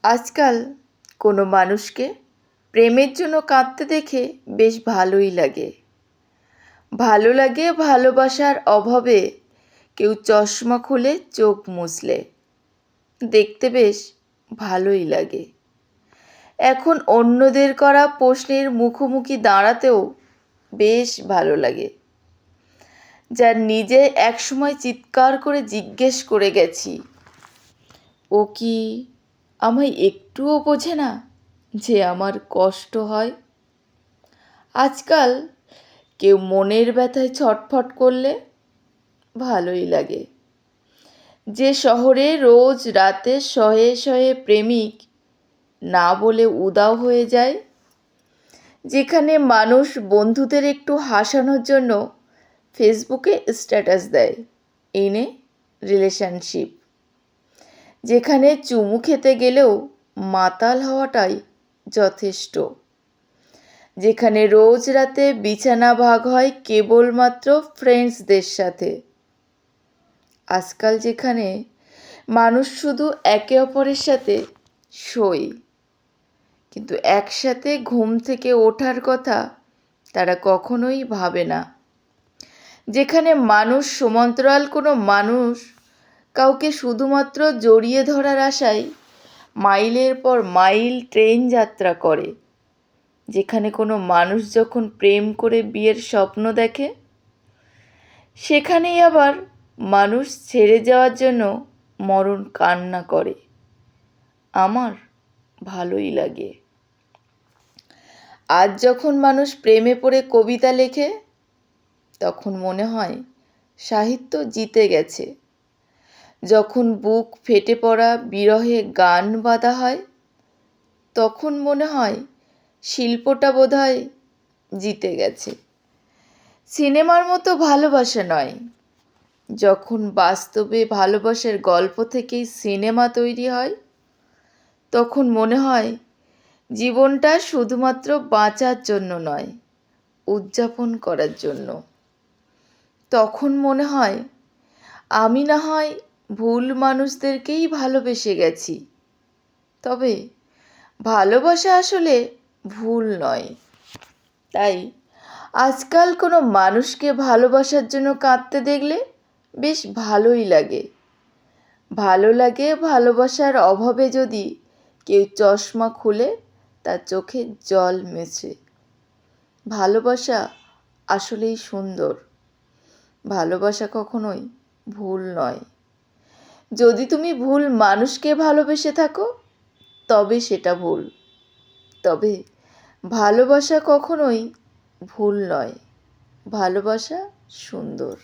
আজকাল কোনো মানুষকে প্রেমের জন্য কাঁদতে দেখে বেশ ভালোই লাগে। ভালো লাগে ভালোবাসার অভাবে কেউ চশমা খুলে চোখ মুছলে। দেখতে বেশ ভালোই লাগে। এখন অন্যদের করা প্রশ্নের মুখোমুখি দাঁড়াতেও বেশ ভালো লাগে। যার নিজে একসময় চিৎকার করে জিজ্ঞেস করে গেছি, ও কি আমায় একটুও বোঝে না যে আমার কষ্ট হয়? আজকাল কেউ মনের ব্যথায় ছটফট করলে ভালোই লাগে। যে শহরে রোজ রাতে শয়ে শয়ে প্রেমিক না বলে উধাও হয়ে যায়, যেখানে মানুষ বন্ধুদের একটু হাসানোর জন্য ফেসবুকে স্ট্যাটাস দেয়, এই নে রিলেশনশিপ, যেখানে চুমু খেতে গেলেও মাতাল হওয়াটাই যথেষ্ট, যেখানে রোজ রাতে বিছানা ভাগ হয় কেবলমাত্র ফ্রেন্ডসদের সাথে। আজকাল যেখানে মানুষ শুধু একে অপরের সাথে শোয়, কিন্তু একসাথে ঘুম থেকে ওঠার কথা তারা কখনোই ভাবে না। যেখানে মানুষ সমান্তরাল কোনো মানুষ কাউকে শুধুমাত্র জড়িয়ে ধরার আশায় মাইলের পর মাইল ট্রেন যাত্রা করে। যেখানে কোনো মানুষ যখন প্রেম করে বিয়ের স্বপ্ন দেখে, সেখানেই আবার মানুষ ছেড়ে যাওয়ার জন্য মরণ কান্না করে। আমার ভালোই লাগে। আজ যখন মানুষ প্রেমে পড়ে কবিতা লেখে, তখন মনে হয় সাহিত্য জিতে গেছে। যখন বুক ফেটে পড়া বিরহে গান বাঁধা হয়, তখন মনে হয় শিল্পটা বোধহয় জিতে গেছে। সিনেমার মতো ভালোবাসা নয়, যখন বাস্তবে ভালোবাসার গল্প থেকেই সিনেমা তৈরি হয়, তখন মনে হয় জীবনটা শুধুমাত্র বাঁচার জন্য নয়, উদযাপন করার জন্য। তখন মনে হয় আমি না হয় ভুল মানুষদেরকেই ভালোবেসে গেছি, তবে ভালোবাসা আসলে ভুল নয়। তাই আজকাল কোনো মানুষকে ভালোবাসার জন্য কাঁদতে দেখলে বেশ ভালোই লাগে। ভালো লাগে ভালোবাসার অভাবে যদি কেউ চশমা খুলে তার চোখে জল মেছে। ভালোবাসা আসলেই সুন্দর। ভালোবাসা কখনোই ভুল নয়। যদি তুমি ভুল মানুষকে ভালোবেসে থাকো, তবে সেটা ভুল। তবে ভালোবাসা কখনোই ভুল নয়। ভালোবাসা সুন্দর।